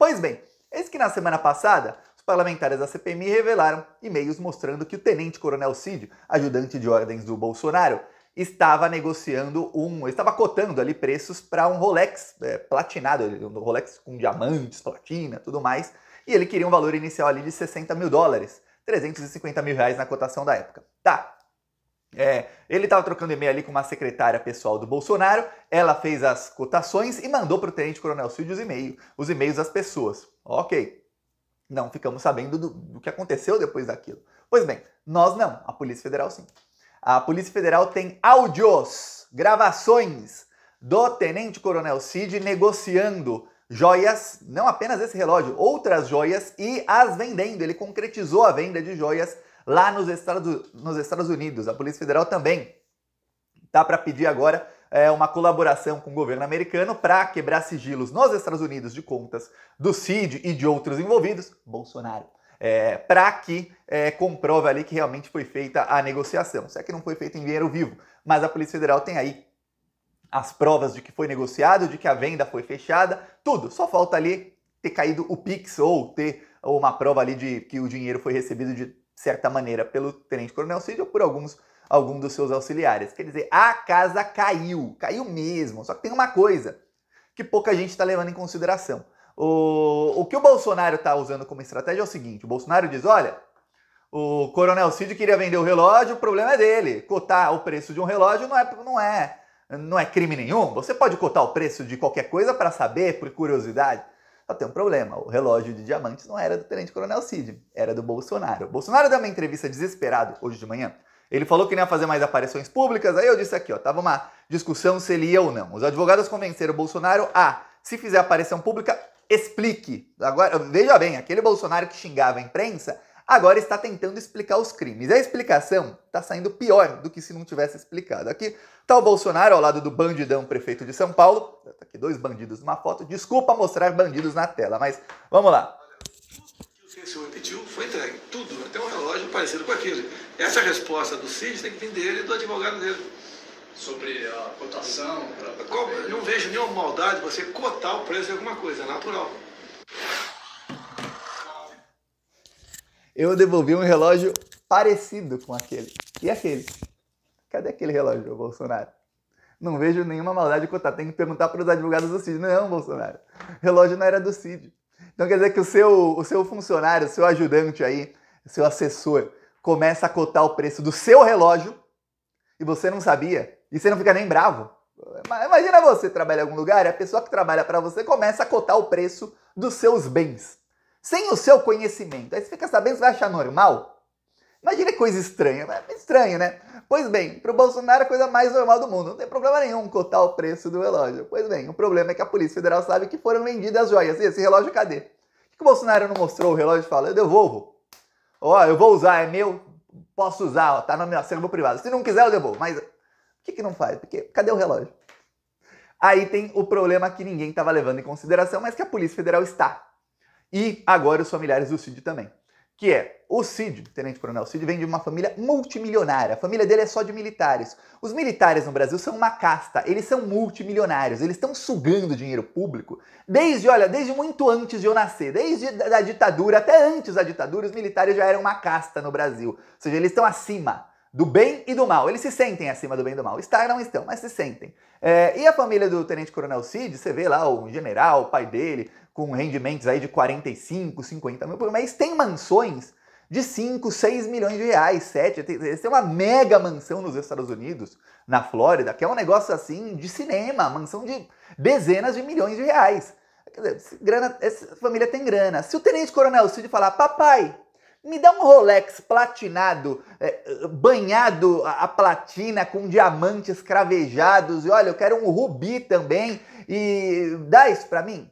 Pois bem, eis que na semana passada, os parlamentares da CPMI revelaram e-mails mostrando que o tenente-coronel Cid, ajudante de ordens do Bolsonaro, estava estava cotando ali preços para um Rolex platinado, um Rolex com diamantes, platina, tudo mais, e ele queria um valor inicial ali de 60 mil dólares, 350 mil reais na cotação da época. Tá. Ele estava trocando e-mail ali com uma secretária pessoal do Bolsonaro, ela fez as cotações e mandou para o tenente-coronel Cid os e-mails das pessoas. Ok. Não ficamos sabendo do que aconteceu depois daquilo. Pois bem, nós não, a Polícia Federal sim. A Polícia Federal tem áudios, gravações do tenente-coronel Cid negociando joias, não apenas esse relógio, outras joias e as vendendo. Ele concretizou a venda de joias lá nos Estados Unidos. A Polícia Federal também tá para pedir agora uma colaboração com o governo americano para quebrar sigilos nos Estados Unidos de contas do Cid e de outros envolvidos, Bolsonaro, para que comprove ali que realmente foi feita a negociação. Se é que não foi feita em dinheiro vivo, mas a Polícia Federal tem aí as provas de que foi negociado, de que a venda foi fechada, tudo. Só falta ali ter caído o Pix ou ter uma prova ali de que o dinheiro foi recebido de certa maneira pelo tenente-coronel Cid ou por algum dos seus auxiliares. Quer dizer, a casa caiu mesmo. Só que tem uma coisa que pouca gente está levando em consideração. O que o Bolsonaro está usando como estratégia é o seguinte: o Bolsonaro diz, olha, o coronel Cid queria vender o relógio, o problema é dele. Cotar o preço de um relógio não é crime nenhum. Você pode cotar o preço de qualquer coisa para saber, por curiosidade. Só tem um problema, o relógio de diamantes não era do tenente-coronel Cid, era do Bolsonaro. O Bolsonaro deu uma entrevista desesperado hoje de manhã. Ele falou que não ia fazer mais aparições públicas, aí eu disse aqui, ó, tava uma discussão se ele ia ou não. Os advogados convenceram o Bolsonaro a, se fizer aparição pública, explique. Agora, veja bem, aquele Bolsonaro que xingava a imprensa, agora está tentando explicar os crimes. E a explicação está saindo pior do que se não tivesse explicado. Aqui está o Bolsonaro ao lado do bandidão prefeito de São Paulo. Tá aqui dois bandidos numa foto. Desculpa mostrar bandidos na tela, mas vamos lá. O que o senhor pediu foi entregue. Tudo, até um relógio parecido com aquele. Essa resposta do Cid tem que vir dele e do advogado dele. Sobre a cotação? Não vejo nenhuma maldade você cotar o preço de alguma coisa, é natural. Eu devolvi um relógio parecido com aquele. E aquele? Cadê aquele relógio, Bolsonaro? Não vejo nenhuma maldade de cotar. Tem que perguntar para os advogados do Cid. Não, Bolsonaro. O relógio não era do Cid. Então quer dizer que o seu funcionário, o seu ajudante aí, o seu assessor, começa a cotar o preço do seu relógio e você não sabia. E você não fica nem bravo. Imagina você trabalhar em algum lugar e a pessoa que trabalha para você começa a cotar o preço dos seus bens. Sem o seu conhecimento. Aí você fica sabendo, você vai achar normal? Imagina que coisa estranha. É estranho, né? Pois bem, para o Bolsonaro é a coisa mais normal do mundo. Não tem problema nenhum cotar o preço do relógio. Pois bem, o problema é que a Polícia Federal sabe que foram vendidas joias. E esse relógio cadê? Por que o Bolsonaro não mostrou o relógio e fala, eu devolvo? Ó, eu vou usar, é meu, posso usar, ó, tá no meu acervo privado. Se não quiser, eu devolvo. Mas por que não faz? Porque cadê o relógio? Aí tem o problema que ninguém estava levando em consideração, mas que a Polícia Federal está. E agora os familiares do Cid também. Que é, o Cid, o tenente-coronel Cid, vem de uma família multimilionária. A família dele é só de militares. Os militares no Brasil são uma casta, eles são multimilionários, eles estão sugando dinheiro público desde muito antes de eu nascer, desde a ditadura, até antes da ditadura, os militares já eram uma casta no Brasil. Ou seja, eles estão acima do bem e do mal. Eles se sentem acima do bem e do mal. Estar não estão, mas se sentem. E a família do tenente-coronel Cid, você vê lá o general, o pai dele, com rendimentos aí de 45, 50 mil por mês, tem mansões de 5, 6 milhões de reais, 7. Eles têm uma mega mansão nos Estados Unidos, na Flórida, que é um negócio assim de cinema, mansão de dezenas de milhões de reais. Quer dizer, essa família tem grana. Se o tenente-coronel Cid falar, papai, me dá um Rolex platinado, banhado a platina com diamantes cravejados, e olha, eu quero um rubi também, e dá isso pra mim?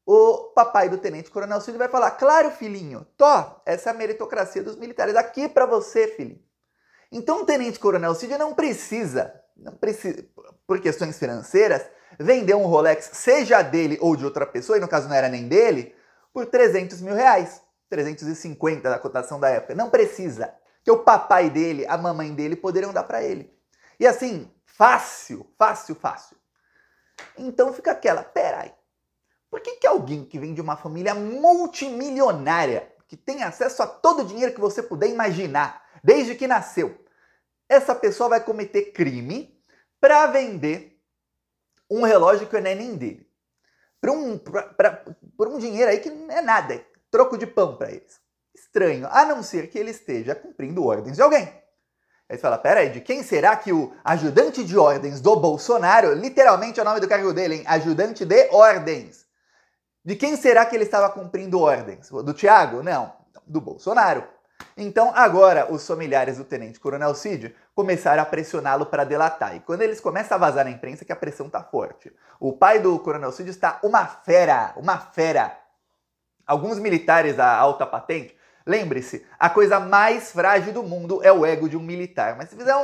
O papai do tenente-coronel Cid vai falar, claro, filhinho, essa é a meritocracia dos militares, aqui pra você, filhinho. Então o tenente-coronel Cid não precisa, por questões financeiras, vender um Rolex, seja dele ou de outra pessoa, e no caso não era nem dele, por 300 mil reais. 350 da cotação da época. Não precisa. Que o papai dele, a mamãe dele poderiam dar para ele. E assim, fácil. Então fica aquela, peraí. Por que alguém que vem de uma família multimilionária, que tem acesso a todo o dinheiro que você puder imaginar, desde que nasceu, essa pessoa vai cometer crime para vender um relógio que não é nem dele? Por um dinheiro aí que não é nada, é troco de pão para eles. Estranho, a não ser que ele esteja cumprindo ordens de alguém. Aí você fala, peraí, de quem será que o ajudante de ordens do Bolsonaro, literalmente é o nome do cargo dele, hein? Ajudante de ordens. De quem será que ele estava cumprindo ordens? Do Thiago? Não, do Bolsonaro. Então agora os familiares do Tenente Coronel Cid começaram a pressioná-lo para delatar. E quando eles começam a vazar na imprensa, que a pressão tá forte. O pai do Coronel Cid está uma fera, uma fera. Alguns militares da alta patente, lembre-se, a coisa mais frágil do mundo é o ego de um militar. Mas se fizer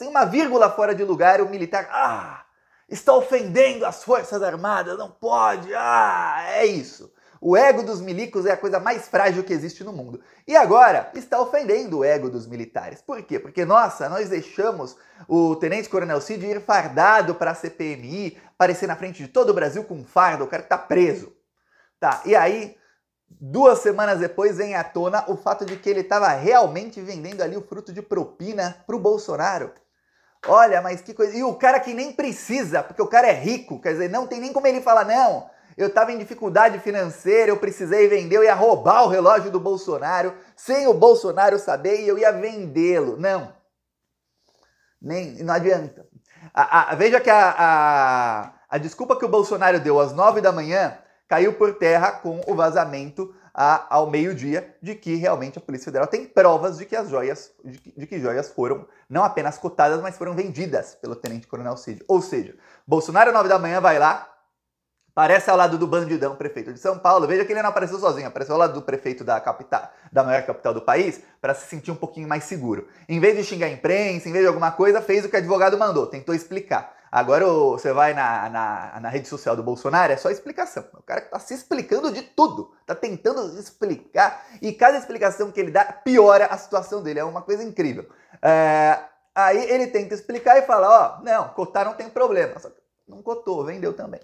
uma vírgula fora de lugar, o militar, está ofendendo as Forças Armadas, não pode, é isso. O ego dos milicos é a coisa mais frágil que existe no mundo. E agora está ofendendo o ego dos militares. Por quê? Porque, nós deixamos o Tenente Coronel Cid ir fardado para a CPMI, aparecer na frente de todo o Brasil com um fardo, o cara que está preso. Tá, e aí, 2 semanas depois vem à tona o fato de que ele estava realmente vendendo ali o fruto de propina para o Bolsonaro. Olha, mas que coisa... E o cara que nem precisa, porque o cara é rico, quer dizer, não tem nem como ele falar, não, eu estava em dificuldade financeira, eu precisei vender, eu ia roubar o relógio do Bolsonaro, sem o Bolsonaro saber, e eu ia vendê-lo. Não. Não adianta. Veja que a desculpa que o Bolsonaro deu às 9 da manhã caiu por terra com o vazamento ao meio-dia de que realmente a Polícia Federal tem provas de que as joias, de que joias foram não apenas cotadas, mas foram vendidas pelo Tenente Coronel Cid. Ou seja, Bolsonaro às 9 da manhã vai lá, aparece ao lado do bandidão, prefeito de São Paulo. Veja que ele não apareceu sozinho, apareceu ao lado do prefeito da capital, da maior capital do país, para se sentir um pouquinho mais seguro. Em vez de xingar a imprensa, em vez de alguma coisa, fez o que o advogado mandou, tentou explicar. Agora você vai na rede social do Bolsonaro, é só explicação. O cara tá se explicando de tudo, tá tentando explicar, e cada explicação que ele dá piora a situação dele, é uma coisa incrível. Aí ele tenta explicar e fala, não, cotar não tem problema, só que não cotou, vendeu também.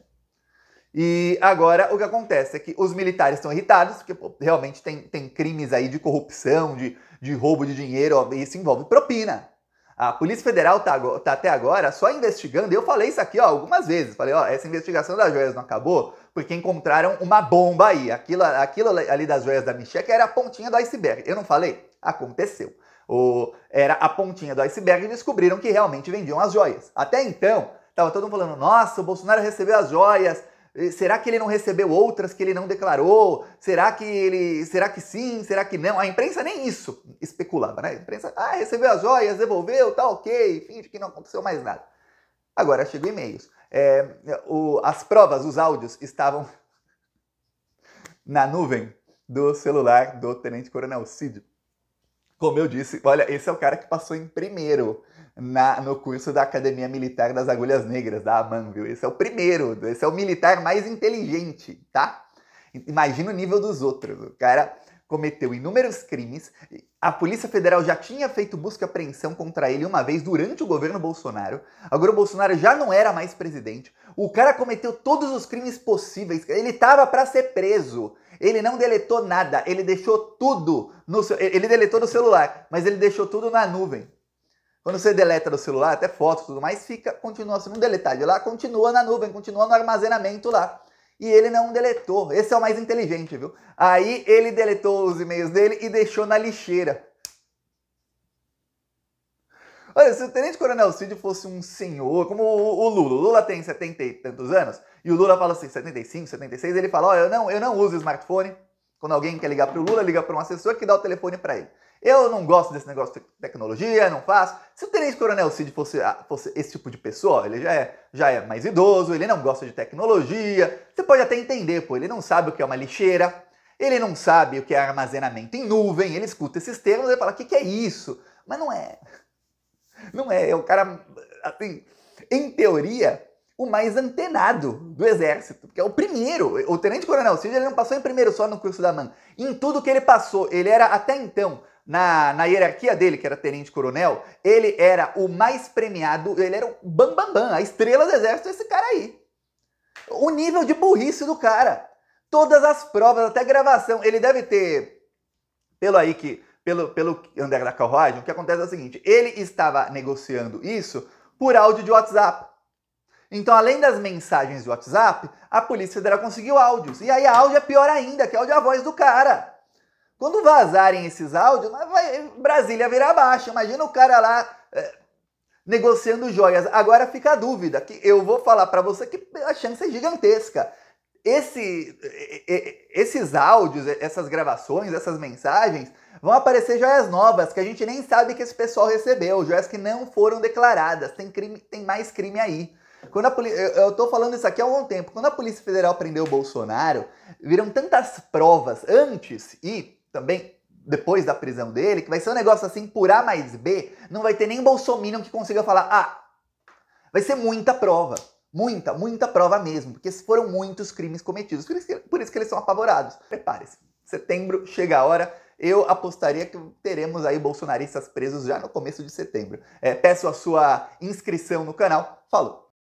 E agora o que acontece é que os militares estão irritados, porque realmente tem crimes aí de corrupção, de roubo de dinheiro, e isso envolve propina. A Polícia Federal tá até agora só investigando, e eu falei isso aqui algumas vezes, falei, essa investigação das joias não acabou porque encontraram uma bomba aí, aquilo ali das joias da Micheque era a pontinha do iceberg, eu não falei? Aconteceu. Era a pontinha do iceberg e descobriram que realmente vendiam as joias. Até então, tava todo mundo falando, nossa, o Bolsonaro recebeu as joias, será que ele não recebeu outras que ele não declarou? Será que sim? Será que não? A imprensa nem isso especulava, né? A imprensa, recebeu as joias, devolveu, tá ok, finge que não aconteceu mais nada. Agora chegou e-mails. As provas, os áudios estavam na nuvem do celular do Tenente Coronel Cid. Como eu disse, olha, esse é o cara que passou em primeiro no curso da Academia Militar das Agulhas Negras, da AMAN, viu? Esse é o primeiro, esse é o militar mais inteligente, tá? Imagina o nível dos outros. O cara cometeu inúmeros crimes, a Polícia Federal já tinha feito busca e apreensão contra ele uma vez durante o governo Bolsonaro, agora o Bolsonaro já não era mais presidente, o cara cometeu todos os crimes possíveis, ele estava para ser preso. Ele não deletou nada, ele deixou tudo ele deletou no celular, mas ele deixou tudo na nuvem. Quando você deleta do celular, até fotos e tudo mais, continua, se não deletar de lá, continua na nuvem, continua no armazenamento lá. E ele não deletou, esse é o mais inteligente, viu? Aí ele deletou os e-mails dele e deixou na lixeira. Olha, se o Tenente Coronel Cid fosse um senhor, como o Lula. O Lula tem 70 e tantos anos, e o Lula fala assim, 75, 76, ele fala, eu não uso smartphone. Quando alguém quer ligar para o Lula, liga para um assessor que dá o telefone para ele. Eu não gosto desse negócio de tecnologia, não faço. Se o Tenente Coronel Cid fosse esse tipo de pessoa, ele já é mais idoso, ele não gosta de tecnologia, você pode até entender, ele não sabe o que é uma lixeira, ele não sabe o que é armazenamento em nuvem, ele escuta esses termos e fala, o que é isso? Mas não é. Não é, é o cara, assim, em teoria, o mais antenado do exército, que é o primeiro. O Tenente Coronel Cid, ele não passou em primeiro só no curso da AMAN. Em tudo que ele passou, ele era até então, na hierarquia dele, que era Tenente Coronel, ele era o mais premiado, ele era o bambambam, a estrela do exército, esse cara aí. O nível de burrice do cara. Todas as provas, até gravação. Ele deve ter, pelo andar da carruagem, o que acontece é o seguinte, ele estava negociando isso por áudio de WhatsApp. Então, além das mensagens de WhatsApp, a Polícia Federal conseguiu áudios. E aí, áudio é pior ainda, que é áudio é a voz do cara. Quando vazarem esses áudios, vai Brasília virar abaixo. Imagina o cara lá negociando joias. Agora fica a dúvida, que eu vou falar para você que a chance é gigantesca. Esses áudios, essas gravações, essas mensagens, vão aparecer joias novas que a gente nem sabe que esse pessoal recebeu, joias que não foram declaradas. Tem mais crime aí. Eu tô falando isso aqui há algum tempo. Quando a Polícia Federal prendeu o Bolsonaro, viram tantas provas antes e também depois da prisão dele, que vai ser um negócio assim por A mais B, não vai ter nem bolsominion que consiga falar, vai ser muita prova. Muita prova mesmo, porque foram muitos crimes cometidos. Por isso que eles são apavorados. Prepare-se. Setembro chega a hora. Eu apostaria que teremos aí bolsonaristas presos já no começo de setembro. Peço a sua inscrição no canal. Falou!